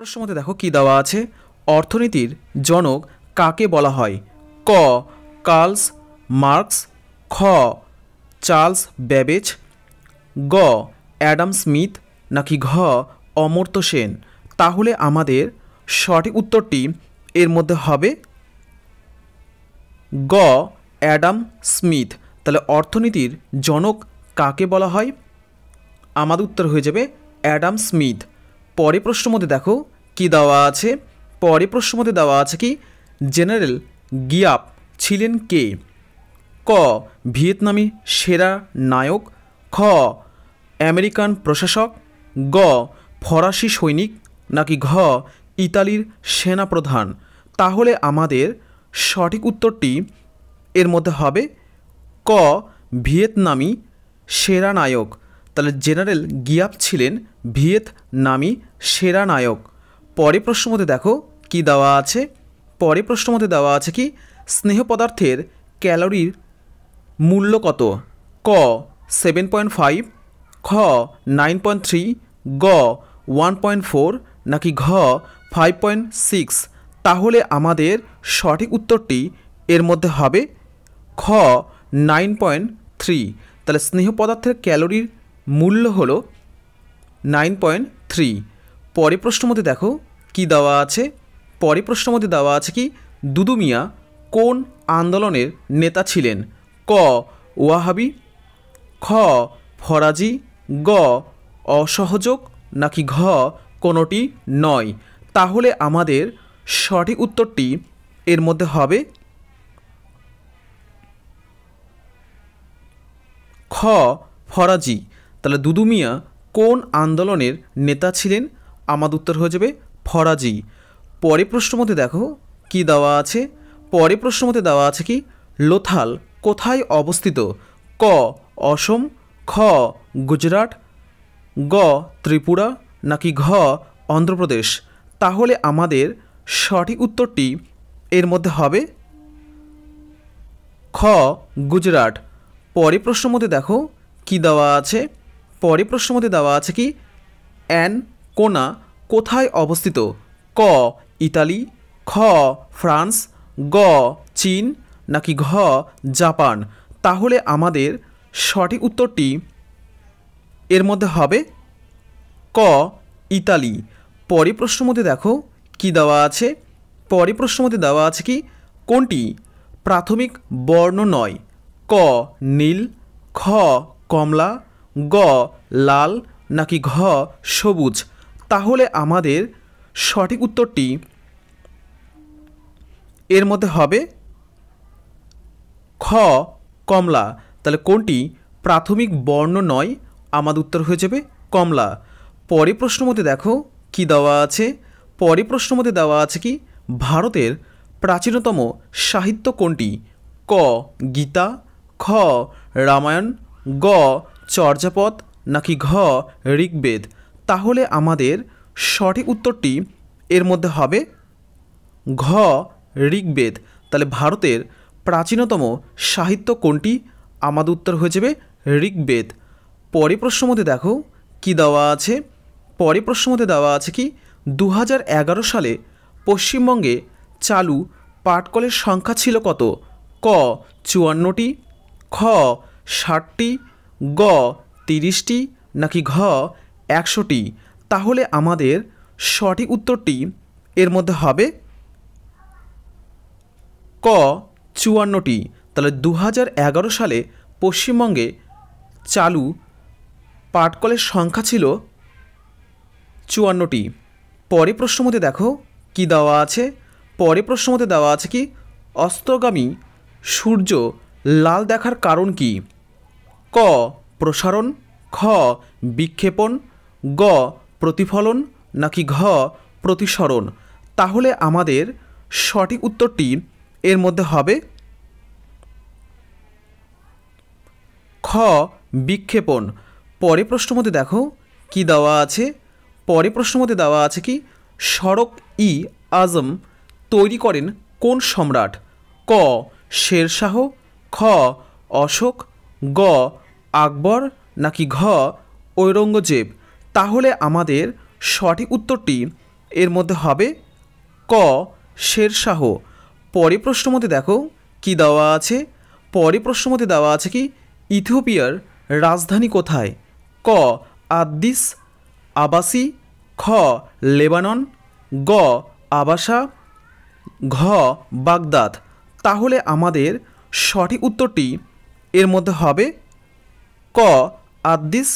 প্রশ্নের মধ্যে দেখো কি দেওয়া আছে, অর্থনীতির জনক কাকে বলা হয়? ক কার্ল মার্কস, খ চার্লস ব্যাবেজ, গ অ্যাডাম স্মিথ, নাকি ঘ অমর্ত্য সেন। তাহলে আমাদের সঠিক উত্তরটি এর মধ্যে হবে গ অ্যাডাম স্মিথ। তাহলে অর্থনীতির জনক কাকে বলা হয়? আমাদের উত্তর হয়ে যাবে অ্যাডাম স্মিথ। পরে প্রশ্নের মধ্যে দেখো কি দেওয়া আছে, পরে প্রশ্নের মধ্যে দেওয়া আছে কি জেনারেল গিয়াপ ছিলেন কে? ক ভিয়েতনামি সেরা নায়ক, খ আমেরিকান প্রশাসক, গ ফরাসি সৈনিক, নাকি ঘ ইতালির সেনাপ্রধান। তাহলে আমাদের সঠিক উত্তরটি এর মধ্যে হবে ক ভিয়েতনামি সেরা নায়ক। তাহলে জেনারেল গিয়াপ ছিলেন ভিয়েতনামি সেরা নায়ক। পরে প্রশ্নের মধ্যে দেখো কি দেওয়া আছে, পরে প্রশ্নের মধ্যে দেওয়া আছে কি স্নেহ পদার্থের ক্যালোরির মূল্য কত? ক 7.5, খ 9.3, গ 1.4, নাকি ঘ 5.6। তাহলে আমাদের সঠিক উত্তরটি এর মধ্যে হবে খ 9.3। তাহলে স্নেহ পদার্থের ক্যালোরির মূল্য হল 9.3। পরে প্রশ্নের মধ্যে দেখো কি দেওয়া আছে, পরে প্রশ্নের মধ্যে দেওয়া আছে কি দুদু মিয়া কোন আন্দোলনের নেতা ছিলেন? ক ওয়াহাবি, খ ফরাজি, গ অসহযোগ, নাকি ঘ কোনোটি নয়। তাহলে আমাদের সঠিক উত্তরটি এর মধ্যে হবে খ ফরাজি। তাহলে দুদু মিয়া কোন আন্দোলনের নেতা ছিলেন? আমাদের উত্তর হয়ে যাবে ফরাজি। পরে প্রশ্নের মধ্যে দেখো কি দেওয়া আছে, পরে প্রশ্নের মধ্যে দেওয়া আছে কি লোথাল কোথায় অবস্থিত? ক অসম, খ গুজরাট, গ ত্রিপুরা, নাকি ঘ অন্ধ্রপ্রদেশ। তাহলে আমাদের সঠিক উত্তরটি এর মধ্যে হবে খ গুজরাট। পরে প্রশ্নের মধ্যে দেখো কি দেওয়া আছে, পরে প্রশ্নের মধ্যে দেওয়া আছে কি অ্যানকোনা কোথায় অবস্থিত? ক ইতালি, খ ফ্রান্স, গ চীন, নাকি ঘ জাপান। তাহলে আমাদের সঠিক উত্তরটি এর মধ্যে হবে ক ইতালি। পরে প্রশ্নের মধ্যে দেখো কি দেওয়া আছে, পরে প্রশ্নের মধ্যে দেওয়া আছে কি কোনটি প্রাথমিক বর্ণ নয়? ক নীল, খ কমলা, গ লাল, নাকি ঘ সবুজ। তাহলে আমাদের সঠিক উত্তরটি এর মধ্যে হবে খ কমলা। তাহলে কোনটি প্রাথমিক বর্ণ নয়? আমাদের উত্তর হয়ে যাবে কমলা। পরে প্রশ্নের মধ্যে দেখো কি দেওয়া আছে, পরে প্রশ্নের মধ্যে দেওয়া আছে কি ভারতের প্রাচীনতম সাহিত্য কোনটি? ক গীতা, খ রামায়ণ, গ চর্যাপদ, নাকি ঘ ঋগ্বেদ। তাহলে আমাদের সঠিক উত্তরটি এর মধ্যে হবে ঘ ঋগ্বেদ। তাহলে ভারতের প্রাচীনতম সাহিত্য কোনটি? আমাদের উত্তর হয়ে যাবে ঋগ্বেদ। পরে প্রশ্নের মধ্যে দেখো কি দেওয়া আছে, পরে প্রশ্নের মধ্যে দেওয়া আছে কি 2011 সালে পশ্চিমবঙ্গে চালু পাটকলের সংখ্যা ছিল কত? ক 54টি, খ 60টি, গ 30টি, নাকি ঘ 100টি। তাহলে আমাদের সঠিক উত্তরটি এর মধ্যে হবে ক 54টি। তাহলে 2011 সালে পশ্চিমবঙ্গে চালু পাটকলের সংখ্যা ছিল 54টি। পরে প্রশ্নের মধ্যে দেখো কি দেওয়া আছে, পরে প্রশ্নের মধ্যে দেওয়া আছে কি অস্তগামী সূর্য লাল দেখার কারণ কি? ক প্রসারণ, খ বিক্ষেপণ, গ প্রতিফলন, নাকি ঘ প্রতিসরণ। তাহলে আমাদের সঠিক উত্তরটি এর মধ্যে হবে খ বিক্ষেপণ। পরে প্রশ্নের মধ্যে দেখো কি দেওয়া আছে, পরে প্রশ্নের মধ্যে দেওয়া আছে কি সড়ক ই আজম তৈরি করেন কোন সম্রাট? ক শেরশাহ, খ অশোক, গ আকবর, নাকি ঘ ঔরঙ্গজেব। তাহলে আমাদের সঠিক উত্তরটি এর মধ্যে হবে ক শেরশাহ। পরে প্রশ্ন মধ্যে দেখো কি দেওয়া আছে, পরে প্রশ্ন মধ্যে দেওয়া আছে কি ইথিওপিয়ার রাজধানী কোথায়? ক আদ্দিস আবাসি, খ লেবানন, গ আবাসা, ঘ বাগদাদ। তাহলে আমাদের সঠিক উত্তরটি এর মধ্যে হবে ক আদ্দিস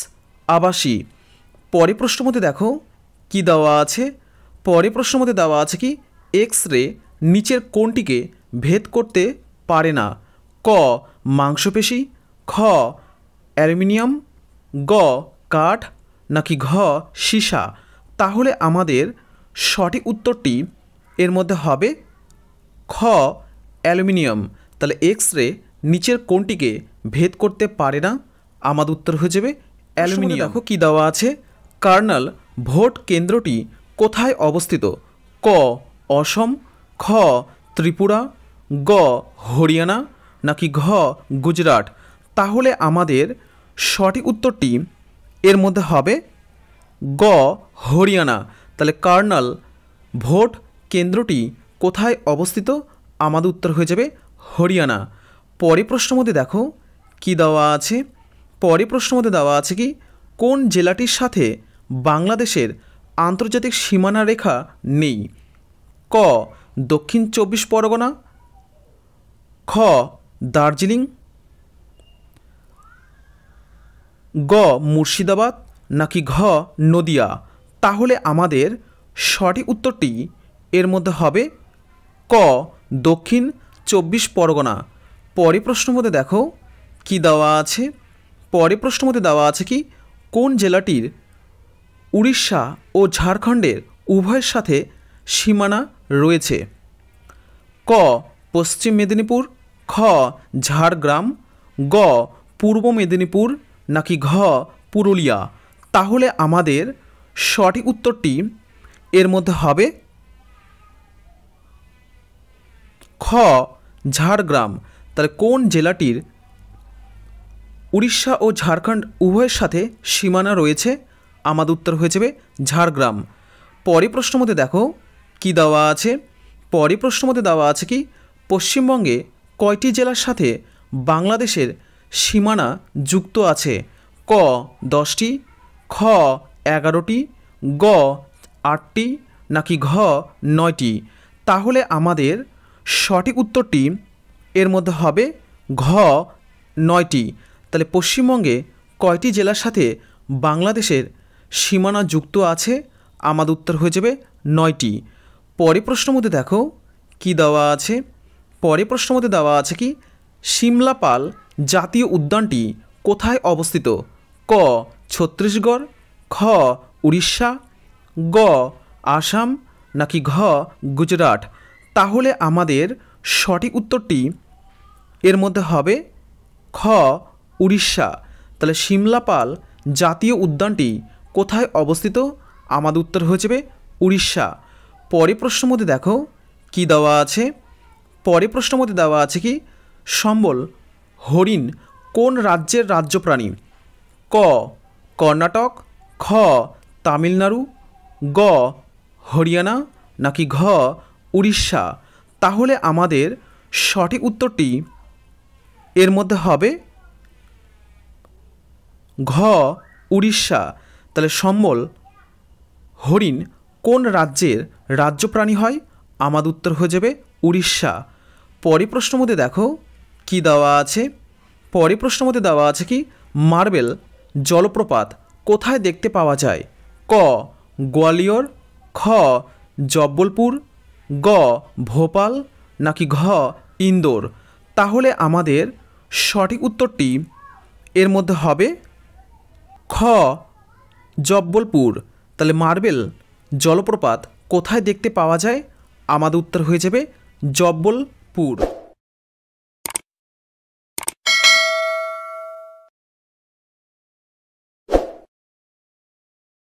আবাসি। পরে প্রশ্ন মধ্যে দেখো কি দেওয়া আছে, পরে প্রশ্ন মধ্যে দেওয়া আছে কি এক্স রে নিচের কোনটিকে ভেদ করতে পারে না? ক মাংসপেশি, খ অ্যালুমিনিয়াম, গ কাঠ, নাকি ঘ সীসা। তাহলে আমাদের সঠিক উত্তরটি এর মধ্যে হবে খ অ্যালুমিনিয়াম। তাহলে এক্স রে নিচের কোনটিকে ভেদ করতে পারে না? আমাদের উত্তর হয়ে যাবে অ্যালুমিনিয়াম। দেখো কি দেওয়া আছে, কার্নাল ভোট কেন্দ্রটি কোথায় অবস্থিত? ক অসম, খ ত্রিপুরা, গ হরিয়ানা, নাকি ঘ গুজরাট। তাহলে আমাদের সঠিক উত্তরটি এর মধ্যে হবে গ হরিয়ানা। তাহলে কার্নাল ভোট কেন্দ্রটি কোথায় অবস্থিত? আমাদের উত্তর হয়ে যাবে হরিয়ানা। পরে প্রশ্ন মধ্যে দেখো কি দেওয়া আছে, পরে প্রশ্ন মধ্যে দেওয়া আছে কি কোন জেলাটির সাথে বাংলাদেশের আন্তর্জাতিক সীমানা রেখা নেই? ক দক্ষিণ 24 পরগনা, খ দার্জিলিং, গ মুর্শিদাবাদ, নাকি ঘ নদিয়া। তাহলে আমাদের সঠিক উত্তরটি এর মধ্যে হবে ক দক্ষিণ 24 পরগনা। পরে প্রশ্ন মধ্যে দেখো কি দেওয়া আছে, পরে প্রশ্ন মধ্যে দেওয়া আছে কি কোন জেলাটির উড়িষ্যা ও ঝাড়খণ্ডের উভয়ের সাথে সীমানা রয়েছে? ক পশ্চিম মেদিনীপুর, খ ঝাড়গ্রাম, গ পূর্ব মেদিনীপুর, নাকি ঘ পুরুলিয়া। তাহলে আমাদের সঠিক উত্তরটি এর মধ্যে হবে খ ঝাড়গ্রাম। তাহলে কোন জেলাটির উড়িষ্যা ও ঝাড়খণ্ড উভয়ের সাথে সীমানা রয়েছে? আমাদের উত্তর হয়ে যাবে ঝাড়গ্রাম। পরে প্রশ্ন মধ্যে দেখো কি দেওয়া আছে, পরে প্রশ্ন মধ্যে দেওয়া আছে কি পশ্চিমবঙ্গে কয়টি জেলার সাথে বাংলাদেশের সীমানা যুক্ত আছে? ক 10টি, খ 11টি, গ 8টি, নাকি ঘ 9টি। তাহলে আমাদের সঠিক উত্তরটি এর মধ্যে হবে ঘ 9টি। তাহলে পশ্চিমবঙ্গে কয়টি জেলার সাথে বাংলাদেশের সীমানা যুক্ত আছে? আমাদের উত্তর হয়ে যাবে 9টি। পরে প্রশ্ন মধ্যে দেখো কি দেওয়া আছে, পরে প্রশ্ন মধ্যে দেওয়া আছে কি সিমলাপাল জাতীয় উদ্যানটি কোথায় অবস্থিত? ক ছত্তিশগড়, খ উড়িষ্যা, গ আসাম, নাকি ঘ গুজরাট। তাহলে আমাদের সঠিক উত্তরটি এর মধ্যে হবে খ উড়িষ্যা। তাহলে সিমলাপাল জাতীয় উদ্যানটি কোথায় অবস্থিত? আমাদের উত্তর হয়ে যাবে উড়িষ্যা। পরে প্রশ্ন মধ্যে দেখো কি দেওয়া আছে, পরে প্রশ্ন মধ্যে দেওয়া আছে কি সম্বল হরিণ কোন রাজ্যের রাজ্য প্রাণী? ক কর্ণাটক, খ তামিলনাড়ু, গ হরিয়ানা, নাকি ঘ উড়িষ্যা। তাহলে আমাদের সঠিক উত্তরটি এর মধ্যে হবে ঘ উড়িষ্যা। তাহলে সম্বল হরিণ কোন রাজ্যের রাজ্য প্রাণী হয়? আমাদের উত্তর হয়ে যাবে উড়িষ্যা। পরে প্রশ্ন মধ্যে দেখো কি দেওয়া আছে, পরে প্রশ্ন মধ্যে দেওয়া আছে কি মার্বেল জলপ্রপাত কোথায় দেখতে পাওয়া যায়? ক গোয়ালিয়র, খ জব্বলপুর, গ ভোপাল, নাকি ঘ ইন্দোর। তাহলে আমাদের সঠিক উত্তরটি এর মধ্যে হবে খ জব্বলপুর। তাহলে মার্বেল জলপ্রপাত কোথায় দেখতে পাওয়া যায়? আমাদের উত্তর হয়ে যাবে জব্বলপুর।